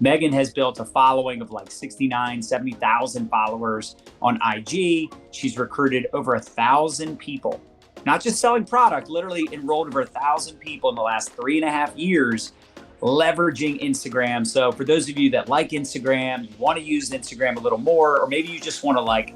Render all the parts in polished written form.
Meghan has built a following of like 69, 70,000 followers on IG. She's recruited over 1,000 people, not just selling product, literally enrolled over 1,000 people in the last 3.5 years leveraging Instagram. So for those of you that like Instagram, you want to use Instagram a little more, or maybe you just want to like,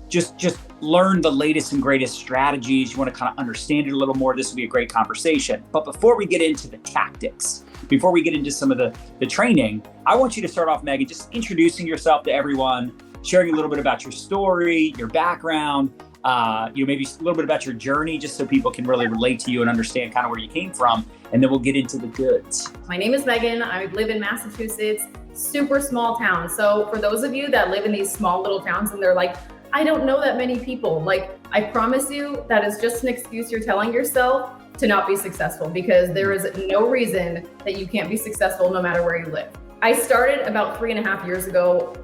just learn the latest and greatest strategies. You want to kind of understand it a little more. This will be a great conversation. But before we get into the tactics, before we get into some of the training, I want you to start off, Meghan, just introducing yourself to everyone, sharing a little bit about your story, your background, maybe a little bit about your journey, just so people can really relate to you and understand kind of where you came from. And then we'll get into the goods. My name is Meghan. I live in Massachusetts, super small town. So for those of you that live in these small little towns and they're like, I don't know that many people, like, I promise you that is just an excuse you're telling yourself to not be successful, because there is no reason that you can't be successful no matter where you live. I started about 3.5 years ago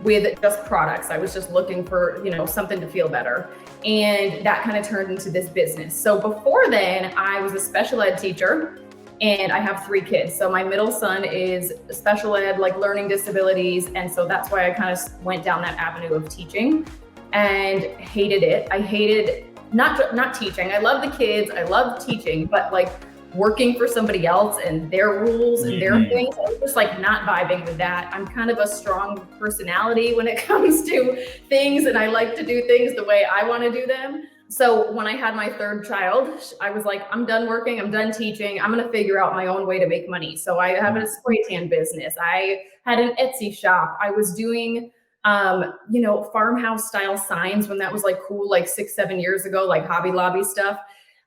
with just products. I was just looking for, something to feel better. And that kind of turned into this business. So before then, I was a special ed teacher, and I have 3 kids. So my middle son is special ed, like learning disabilities. And so that's why I kind of went down that avenue of teaching and hated it. I hated not teaching. I love the kids. I love teaching, but like working for somebody else and their rules and their things, I was just like not vibing with that. I'm kind of a strong personality when it comes to things, and I like to do things the way I want to do them. So when I had my 3rd child, I was like, I'm done working, I'm done teaching, I'm going to figure out my own way to make money. So I have a spray tan business. I had an Etsy shop. I was doing farmhouse style signs when that was like cool, like 6-7 years ago, like Hobby Lobby stuff.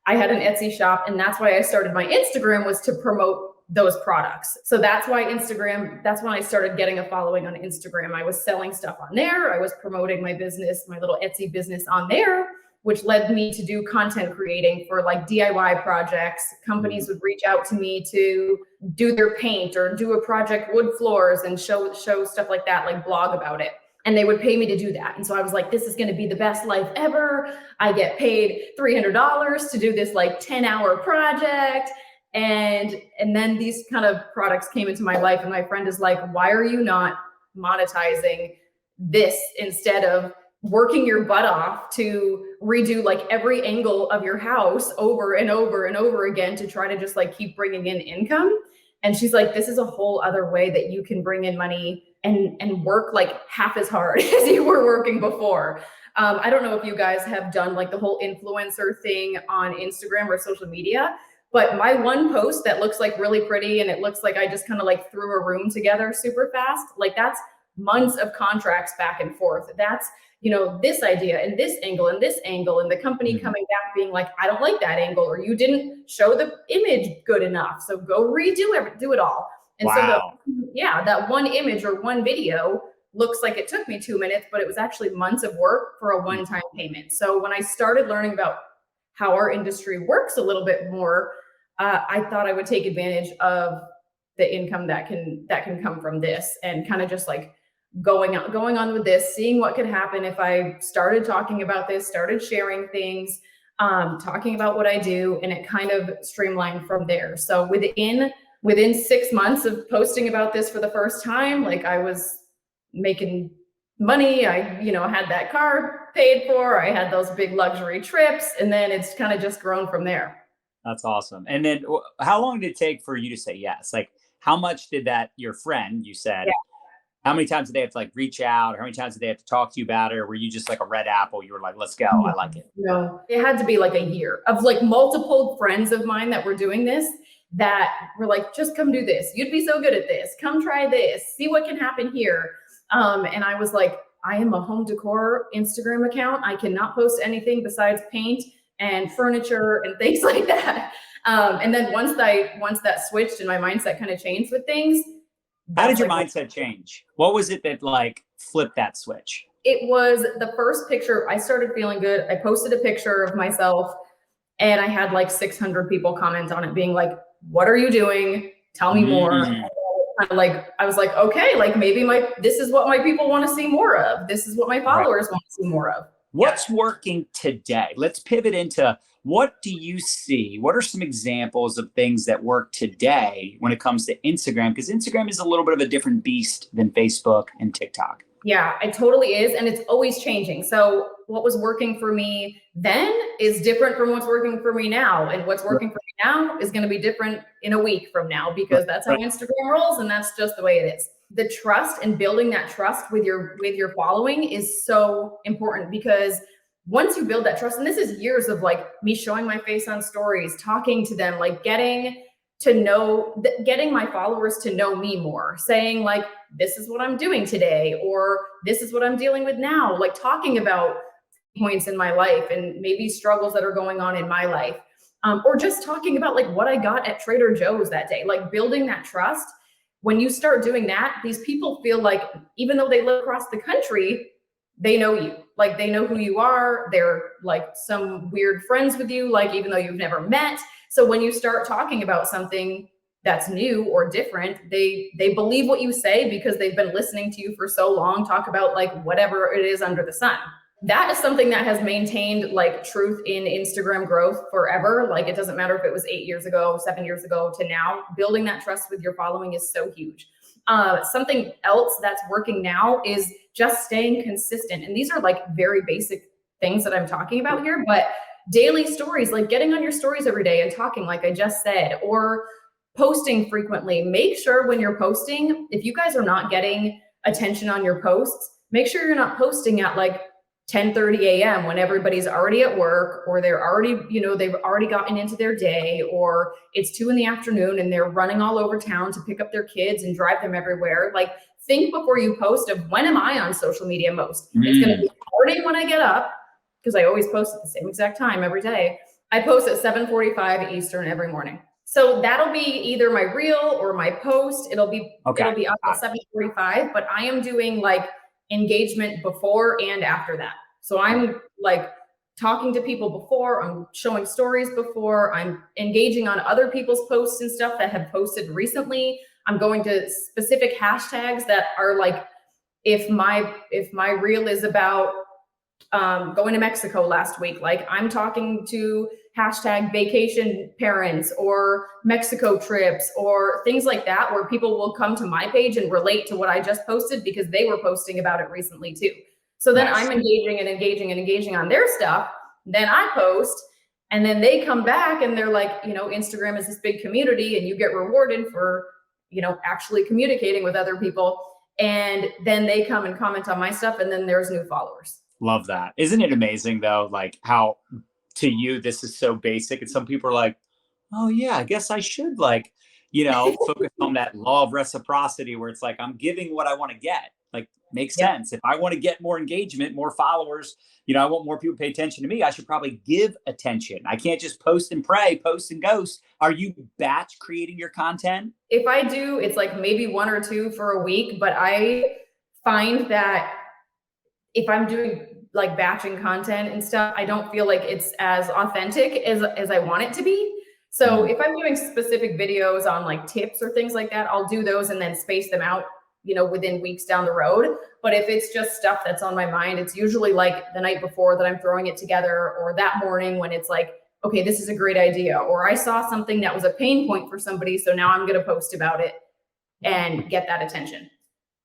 I had an Etsy shop, and that's why I started my Instagram, was to promote those products. So that's when I started getting a following on Instagram. I was selling stuff on there. I was promoting my business, my little Etsy business on there, which led me to do content creating for like DIY projects. Companies would reach out to me to do their paint or do a project wood floors and show stuff like that, like blog about it. And they would pay me to do that. And so I was like, this is going to be the best life ever. I get paid $300 to do this like 10-hour project. And then these kind of products came into my life, and my friend is like, why are you not monetizing this instead of working your butt off to redo like every angle of your house over and over and over again to try to just like keep bringing in income? And she's like, this is a whole other way that you can bring in money and work like half as hard as you were working before. I don't know if you guys have done like the whole influencer thing on Instagram or social media, but my one post that looks like really pretty and it looks like I just kind of like threw a room together super fast, like that's months of contracts back and forth. That's, this idea and this angle and this angle, and the company coming back being like, I don't like that angle, or you didn't show the image good enough, so go do it all. And wow. So that one image or one video looks like it took me 2 minutes, but it was actually months of work for a one-time payment. So when I started learning about how our industry works a little bit more, I thought I would take advantage of the income that can come from this, and kind of just like going on with this, seeing what could happen if I started talking about this, started sharing things, talking about what I do, and it kind of streamlined from there. So within 6 months of posting about this for the first time, like I was making money. I, had that car paid for. I had those big luxury trips, and then it's kind of just grown from there. That's awesome. And then how long did it take for you to say yes? Like, how much did your friend, you said, how many times did they have to like reach out? Or how many times did they have to talk to you about it? Or were you just like a red apple? You were like, let's go. I like it. No, it had to be like a year of like multiple friends of mine that were doing this, that were like, just come do this. You'd be so good at this. Come try this. See what can happen here. And I was like, I am a home decor Instagram account. I cannot post anything besides paint and furniture and things like that. And then once that switched and my mindset kind of changed with things. How did your mindset change? What was it that like flipped that switch? It was the first picture. I started feeling good. I posted a picture of myself, and I had like 600 people comment on it being like, what are you doing? Tell me more. I was like, okay, like maybe this is what my people want to see more of. This is what my followers want to see more of. What's working today? Let's pivot into what do you see? What are some examples of things that work today when it comes to Instagram? Because Instagram is a little bit of a different beast than Facebook and TikTok. Yeah, it totally is. And it's always changing. So what was working for me then is different from what's working for me now. And what's working for me now is going to be different in a week from now, because that's how Instagram rolls. And that's just the way it is. The trust and building that trust with your following is so important, because once you build that trust, and this is years of like me showing my face on stories, talking to them, like getting my followers to know me more, saying like, this is what I'm doing today, or this is what I'm dealing with now, like talking about points in my life and maybe struggles that are going on in my life, or just talking about like what I got at Trader Joe's that day, like building that trust. When you start doing that, these people feel like even though they live across the country, they know you, like they know who you are. They're like some weird friends with you, like even though you've never met. So when you start talking about something that's new or different, they believe what you say because they've been listening to you for so long talk about like whatever it is under the sun. That is something that has maintained like truth in Instagram growth forever. Like it doesn't matter if it was 8 years ago, 7 years ago to now, building that trust with your following is so huge. Something else that's working now is just staying consistent. And these are like very basic things that I'm talking about here, but daily stories, like getting on your stories every day and talking, like I just said, or posting frequently. Make sure when you're posting, if you guys are not getting attention on your posts, make sure you're not posting at like 10:30 a.m. when everybody's already at work, or they're already, they've already gotten into their day, or it's 2 p.m. and they're running all over town to pick up their kids and drive them everywhere. Like think before you post of when am I on social media most? It's going to be morning when I get up, because I always post at the same exact time every day. I post at 7:45 Eastern every morning. So that'll be either my reel or my post. It'll be up at 7:45, but I am doing like engagement before and after that. So I'm like talking to people before, I'm showing stories before, I'm engaging on other people's posts and stuff that have posted recently. I'm going to specific hashtags that are like, if my reel is about going to Mexico last week, like I'm talking to hashtag vacation parents or Mexico trips or things like that, where people will come to my page and relate to what I just posted because they were posting about it recently too. So then I'm engaging on their stuff. Then I post, and then they come back and they're like, Instagram is this big community and you get rewarded for, actually communicating with other people. And then they come and comment on my stuff, and then there's new followers. Love that. Isn't it amazing though? Like how to you, this is so basic. And some people are like, oh yeah, I guess I should focus on that law of reciprocity where it's like, I'm giving what I want to get. Like makes sense. If I want to get more engagement, more followers, I want more people to pay attention to me, I should probably give attention. I can't just post and pray, post and ghost. Are you batch creating your content? If I do, it's like maybe 1 or 2 for a week, but I find that if I'm doing like batching content and stuff, I don't feel like it's as authentic as I want it to be. So if I'm doing specific videos on like tips or things like that, I'll do those and then space them out, within weeks down the road. But if it's just stuff that's on my mind, it's usually like the night before that I'm throwing it together, or that morning when it's like, okay, this is a great idea, or I saw something that was a pain point for somebody, so now I'm going to post about it and get that attention.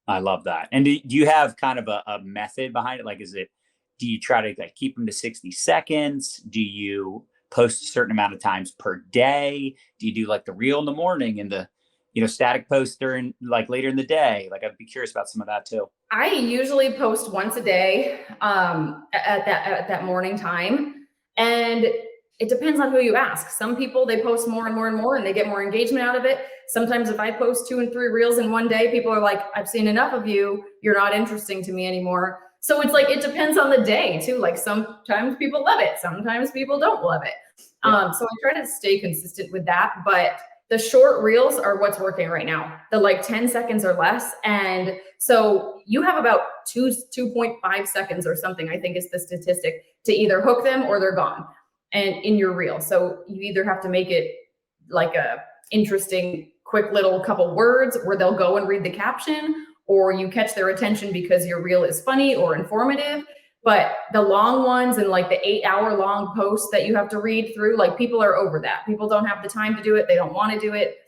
I love that. And do you have kind of a method behind it? Like, do you try to like keep them to 60 seconds? Do you post a certain amount of times per day? Do you do like the reel in the morning and the, static post during like later in the day? Like, I'd be curious about some of that too. I usually post once a day at that morning time. And it depends on who you ask. Some people, they post more and more and more and they get more engagement out of it. Sometimes if I post 2 and 3 reels in one day, people are like, I've seen enough of you. You're not interesting to me anymore. So it's like, it depends on the day too. Like sometimes people love it. Sometimes people don't love it. So I try to stay consistent with that, but the short reels are what's working right now. The like 10 seconds or less. And so you have about 2.5 seconds or something, I think is the statistic, to either hook them or they're gone and in your reel. So you either have to make it like a interesting, quick little couple words where they'll go and read the caption, or you catch their attention because your reel is funny or informative. But the long ones and like the 8-hour long posts that you have to read through, like people are over that. People don't have the time to do it. They don't want to do it.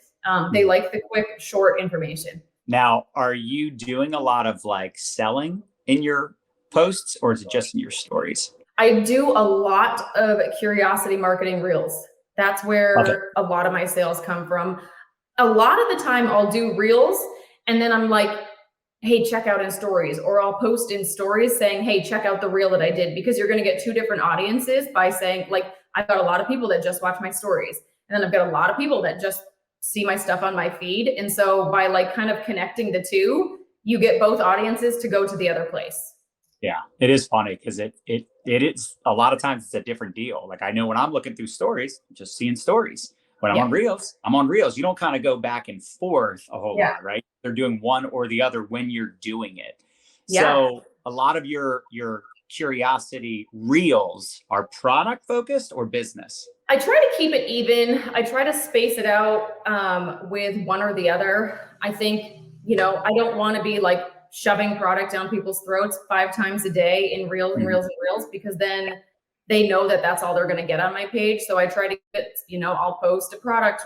They like the quick, short information. Now, are you doing a lot of like selling in your posts, or is it just in your stories? I do a lot of curiosity marketing reels. That's where a lot of my sales come from. A lot of the time I'll do reels and then I'm like, hey, check out in stories, or I'll post in stories saying, hey, check out the reel that I did, because you're going to get two different audiences by saying, like, I've got a lot of people that just watch my stories, and then I've got a lot of people that just see my stuff on my feed. And so by like kind of connecting the two, you get both audiences to go to the other place. Yeah, it is funny because it is a lot of times it's a different deal. Like I know when I'm looking through stories, I'm just seeing stories. When I'm on reels, I'm on reels. You don't kind of go back and forth a whole lot, right? They're doing one or the other when you're doing it. So a lot of your curiosity reels are product focused or business? I try to keep it even. I try to space it out with one or the other. I think, I don't want to be like shoving product down people's throats 5 times a day in reels and reels and reels, because then they know that that's all they're going to get on my page. So I try to get, I'll post a product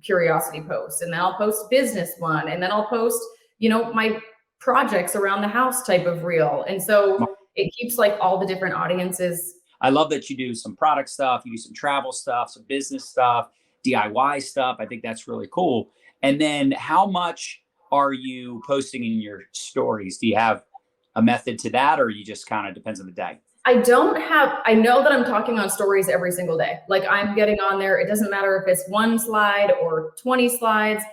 curiosity post, and then I'll post business one, and then I'll post, my projects around the house type of reel. And so it keeps like all the different audiences. I love that you do some product stuff, you do some travel stuff, some business stuff, DIY stuff. I think that's really cool. And then how much are you posting in your stories? Do you have a method to that, or you just kind of depends on the day? I know that I'm talking on stories every single day. Like I'm getting on there. It doesn't matter if it's 1 slide or 20 slides.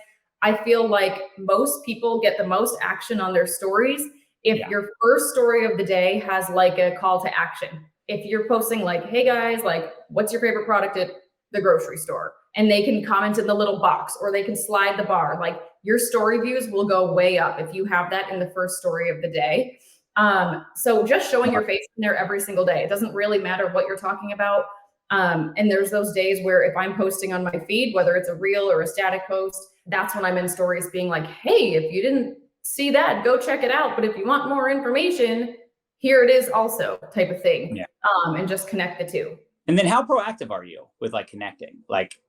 I feel like most people get the most action on their stories if your first story of the day has like a call to action. If you're posting like, hey guys, like what's your favorite product at the grocery store? And they can comment in the little box, or they can slide the bar. Like your story views will go way up if you have that in the first story of the day. So just showing your face in there every single day. It doesn't really matter what you're talking about. And there's those days where if I'm posting on my feed, whether it's a reel or a static post, that's when I'm in stories being like, hey, if you didn't see that, go check it out. But if you want more information, here it is also, type of thing. Yeah. And just connect the two. And then how proactive are you with like connecting, like,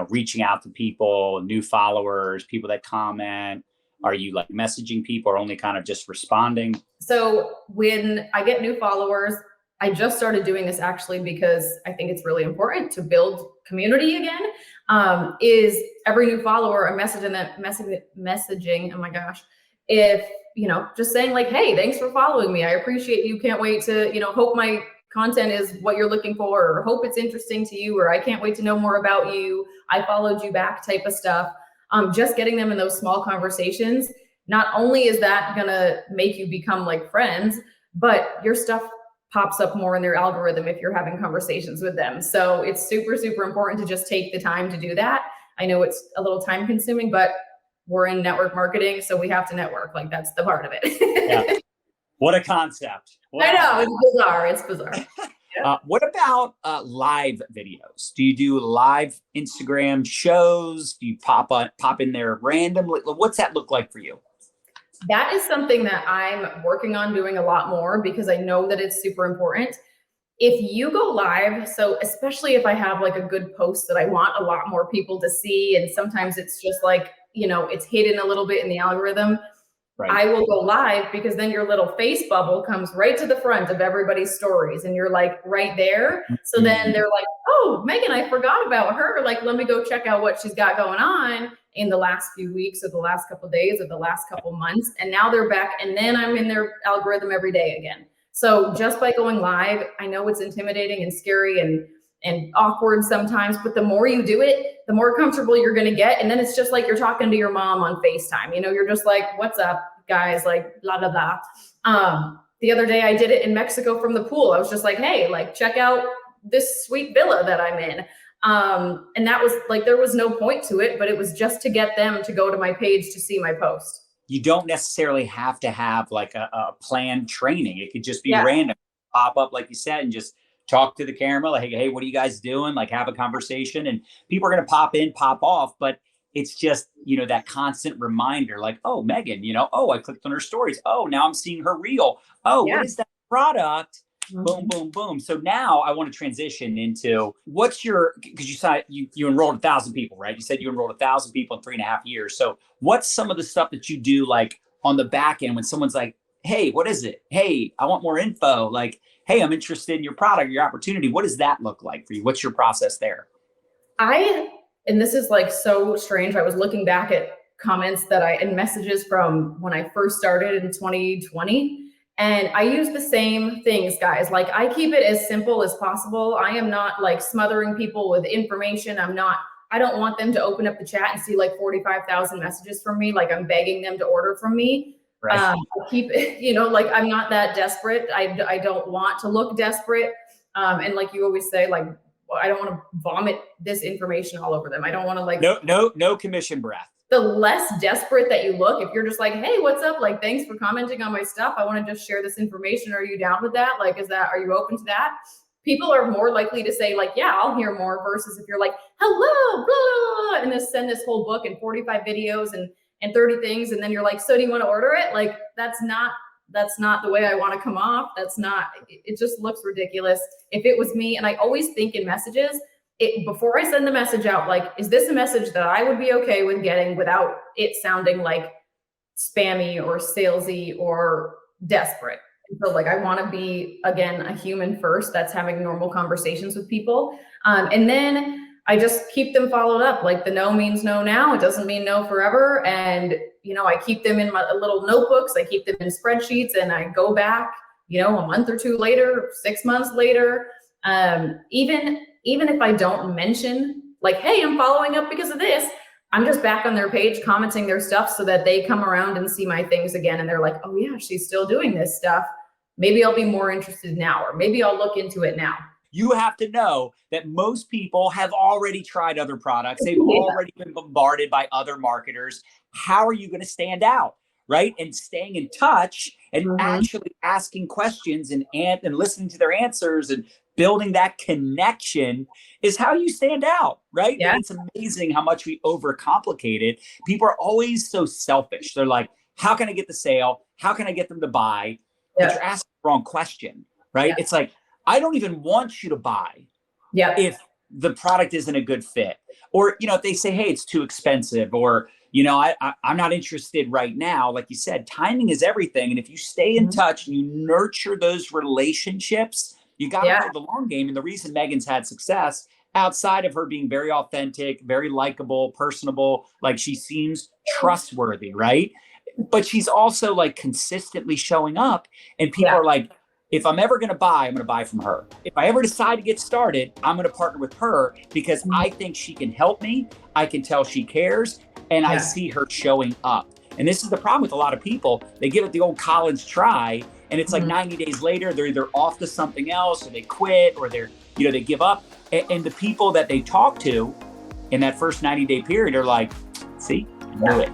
reaching out to people, new followers, people that comment? Are you like messaging people or only kind of just responding? So when I get new followers, I just started doing this actually because I think it's really important to build community again. Is every new follower I'm messaging, oh my gosh, if, just saying like, hey, thanks for following me. I appreciate you. Can't wait to, hope my content is what you're looking for, or hope it's interesting to you, or I can't wait to know more about you. I followed you back type of stuff. Just getting them in those small conversations. Not only is that gonna make you become like friends, but your stuff pops up more in their algorithm if you're having conversations with them. So it's super, super important to just take the time to do that. I know it's a little time consuming, but we're in network marketing, so we have to network. Like that's the part of it. Yeah. What a concept. I know, it's bizarre. What about live videos? Do you do live Instagram shows? Do you pop in there randomly? What's that look like for you? That is something that I'm working on doing a lot more, because I know that it's super important. If you go live, so especially if I have like a good post that I want a lot more people to see, and sometimes it's just like, it's hidden a little bit in the algorithm. Right. I will go live, because then your little face bubble comes right to the front of everybody's stories, and you're like right there. So then they're like, oh, Meghan, I forgot about her. Like, let me go check out what she's got going on in the last few weeks, or the last couple of days, or the last couple of months. And now they're back, and then I'm in their algorithm every day again. So just by going live, I know it's intimidating and scary and awkward sometimes, but the more you do it, the more comfortable you're going to get. And then it's just like you're talking to your mom on FaceTime. You're just like, what's up, guys? Like, blah, blah, blah. The other day I did it in Mexico from the pool. I was just like, hey, like, check out this sweet villa that I'm in. And that was like, there was no point to it, but it was just to get them to go to my page to see my post. You don't necessarily have to have like a planned training. It could just be random, pop up, like you said, and just talk to the camera, like, hey, what are you guys doing? Like, have a conversation, and people are going to pop in, pop off. But it's just, that constant reminder, like, oh, Meghan, oh, I clicked on her stories. Oh, now I'm seeing her reel. Oh, what is that product? Boom, boom, boom. So now I want to transition into because you said you enrolled 1,000 people, right? You said you enrolled 1,000 people in 3.5 years. So what's some of the stuff that you do like on the back end when someone's like, hey, what is it? Hey, I want more info. Like, hey, I'm interested in your product, your opportunity. What does that look like for you? What's your process there? And this is like so strange. I was looking back at comments and messages from when I first started in 2020. And I use the same things, guys. Like I keep it as simple as possible. I am not like smothering people with information. I don't want them to open up the chat and see like 45,000 messages from me. Like I'm begging them to order from me. Right. I keep it, like I'm not that desperate. I don't want to look desperate. And like you always say, like, I don't want to vomit this information all over them. I don't want to like no commission breath. The less desperate that you look, if you're just like, hey, what's up? Like, thanks for commenting on my stuff. I want to just share this information. Are you down with that? Like, are you open to that? People are more likely to say like, yeah, I'll hear more, versus if you're like, hello, blah, and just send this whole book and 45 videos and 30 things. And then you're like, so do you want to order it? Like, that's not the way I want to come off. It just looks ridiculous. If it was me, and I always think in messages, before I send the message out, like, is this a message that I would be okay with getting without it sounding like spammy or salesy or desperate? So like, I want to be, again, a human first that's having normal conversations with people. And then I just keep them followed up. Like the no means no now. It doesn't mean no forever. And, I keep them in my little notebooks. I keep them in spreadsheets, and I go back, a month or two later, 6 months later. Even if I don't mention like, hey, I'm following up because of this, I'm just back on their page commenting their stuff so that they come around and see my things again. And they're like, oh yeah, she's still doing this stuff. Maybe I'll be more interested now, or maybe I'll look into it now. You have to know that most people have already tried other products. They've already been bombarded by other marketers. How are you going to stand out? Right? And staying in touch and actually asking questions and listening to their answers and building that connection is how you stand out, right? Yeah. And it's amazing how much we overcomplicate it. People are always so selfish. They're like, how can I get the sale? How can I get them to buy? Yeah. But you're asking the wrong question, right? Yeah. It's like, I don't even want you to buy if the product isn't a good fit. Or, if they say, hey, it's too expensive, or, I'm not interested right now. Like you said, timing is everything. And if you stay in touch and you nurture those relationships, you got to play the long game. And the reason Meghan's had success, outside of her being very authentic, very likable, personable, like she seems trustworthy, right? But she's also like consistently showing up, and people are like, if I'm ever going to buy, I'm going to buy from her. If I ever decide to get started, I'm going to partner with her because I think she can help me. I can tell she cares, and I see her showing up. And this is the problem with a lot of people. They give it the old college try, and it's like 90 days later, they're either off to something else, or they quit, or they give up. And the people that they talk to in that first 90-day period are like, see, I knew it.